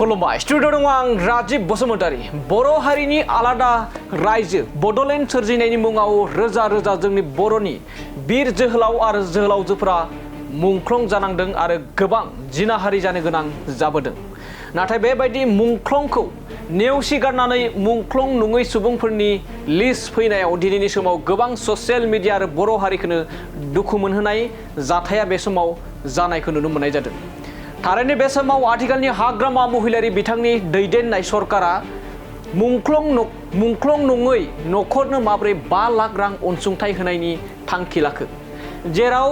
खुलुमबाय स्टुडिअ दङ आं राजिब बसुमतारी बर' हारिनि आलादा रायजो बड'लेण्ड सोरजिनायनि मुङाव रोजा रोजा जोंनि बर'नि बिर जोहोलाव आरो जोहोलावजोफोरा मुंख्लं जानांदों आरो गोबां जिनाहारि जानो गोनां जाबोदों। नाथाय बेबायदि मुंख्लंखौ नेवसिगारनानै मुंख्लं नङै सुबुंफोरनि लिस्ट फैनायाव दिनैनि समाव गोबां ससियेल मिडिया आरो बर' हारिखौनो दुखु मोनहोनाय जाथाया बे समाव जानायखौ नुनो मोननाय जादों। थारैनो बे समाव आथिखालनि हाग्रामा महिलारि बिथांनि दैदेननाय सरकारा मुंख्लं नङै न'खरनो माब्रै 5 लाख रां अनसुंथाइ होनायनि थांखि लाखो, जेराव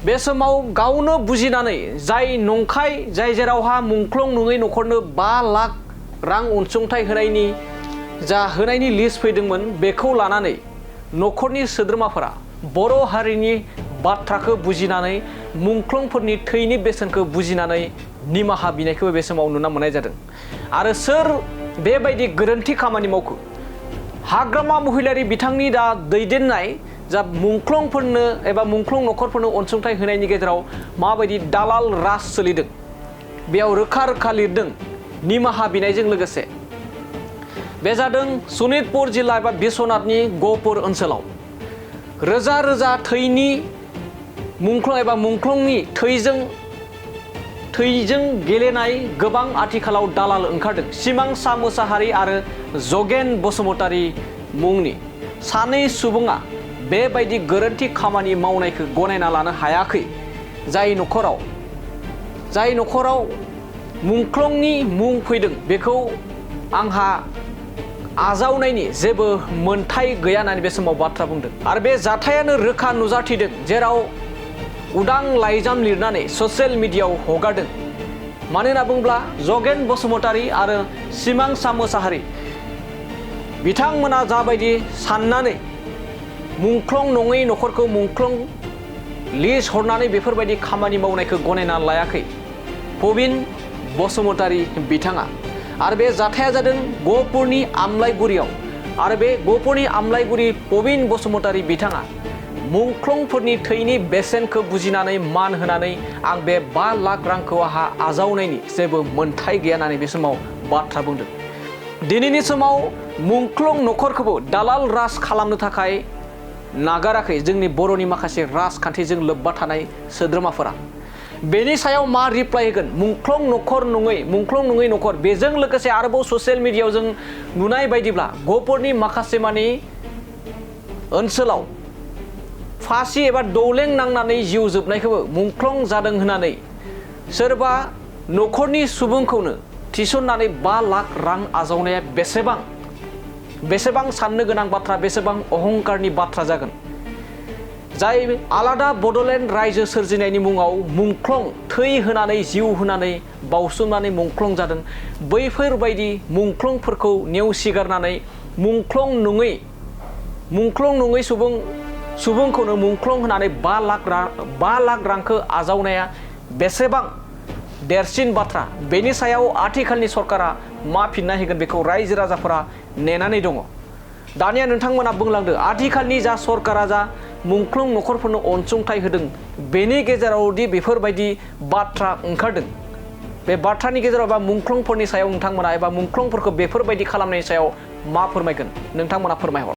बे समाव गावनो बुजिनानै जाय जेरावहा मुंख्लं नङै न'खरनो 5 लाख रां अनसुंथाइ होनायनि लिस्ट फैदोंमोन, बेखौ लानानै न'खरनि सोद्रोमाफोरा बर' हारिनि बाथ्राखौ बुजिनानै मुंख्लंफोरनि थैनि बेसेनखौ बुजिनानै निमाहा बिनायखौबो बे समाव नुनो मोननाय जादों। आरो सोर बेबायदि गोरोन्थि खामानि मावखो? हाग्रामा महिलारि बिथांनि दा दैदेननाय जा मुंख्लंफोरनो एबा मुंख्लं न'खरफोरनो अनसुंथाइ होनायनि गेजेराव माबायदि दालाल राज सोलिदों, बेयाव रोखा रोखा लिरदों निमाहा बिनायजों लोगोसे। बे जादों सनितपुर जिल्ला एबा बिश्वनाथनि गहपुर ओनसोलाव रोजा रोजा थैनि मुंख्लं एबा मुंख्लंनि थैजों गेलेनाय गोबां आथिखालाव दालाल ओंखारदों। सिमांसा मोसाहारि आरो जगेन बसुमतारी मुंनि सानै सुबुङा बेबायदि गोरोन्थि खामानि मावनायखौ गनायना लानो हायाखै। जाय न'खराव मुंख्लंनि मुं फैदों बेखौ आंहा आजावनायनि जेबो मोन्थाय गैया होननानै बे समाव बाथ्रा बुंदों। आरो बे जाथायानो रोखा नुजाथिदों, जेराव उदां लाइजाम लिरनानै ससियेल मिडियायाव हगारदों। मानो होनना बुङोब्ला जगेन बसुमतारी आरो सिमांसा मोसाहारि बिथांमोना जाबायदि साननानै मुंख्लं नङै न'खरखौ मुंख्लं लिस्ट हरनानै बेफोरबायदि खामानि मावनायखौ गनायना लायाखै पबिन बसुमतारी बिथाङा। आरो बे जाथाया जादों गहपुरनि आमलाइगुरियाव। आरो बे गहपुरनि आमलाइगुरि पबिन बसुमतारी बिथाङा मुंख्लंफोरनि थैनि बेसेनखौ बुजिनानै मान होनानै आं बे 5 लाख रांखौ आंहा आजावनायनि जेबो मोन्थाय गैया होननानै बे समाव बाथ्रा बुंदों। दिनैनि समाव मुंख्लं न'खरखौबो दालाल राज खालामनो थाखाय नागाराखै जोंनि बर'नि माखासे राजखान्थिजों लोब्बा थानाय सोद्रोमाफोरा। बेनि सायाव मा रिप्लाइ होगोन? मुंख्लं नङै न'खर बेजों लोगोसे आरोबाव ससियेल मिडियायाव जों नुनाय बायदिब्ला गहपुरनि माखासे मानि ओनसोलाव फासि एबा दौलें नांनानै जिउ जोबनायखौबो मुंख्लं जादों होननानै सोरबा न'खरनि सुबुंखौनो थिसननानै 5 लाख रां आजावनाया बेसेबां साननो गोनां बाथ्रा, बेसेबां अहंकारनि बाथ्रा जागोन? जाय आलादा बड'लेण्ड रायजो सोरजिनायनि मुङाव मुंख्लं थै होनानै जिउ होनानै बावसोमनानै मुंख्लं जादों, बैफोरबायदि मुंख्लंफोरखौ नेवसिगारनानै मुंख्लं नङै सुबुंखौनो मुंख्लं होनानै 5 लाख रांखौ आजावनाया बेसेबां देरसिन बाथ्रा? बेनि सायाव आथिखालनि सरकारा मा फिननाय होगोन बेखौ रायजो राजाफोरा नेनानै दङ। दानिया नोंथांमोना बुंलांदो आथिखालनि जा सरकारा जा मुंख्लं न'खरफोरनो अनसुंथाइ होदों, बेनि गेजेरावदि बेफोरबायदि बाथ्रा ओंखारदों, बे बाथ्रानि गेजेराव एबा मुंख्लंफोरनि सायाव नोंथांमोना एबा मुंख्लंफोरखौ बेफोरबायदि खालामनायनि सायाव मा फोरमायगोन? नोंथांमोना फोरमायहर।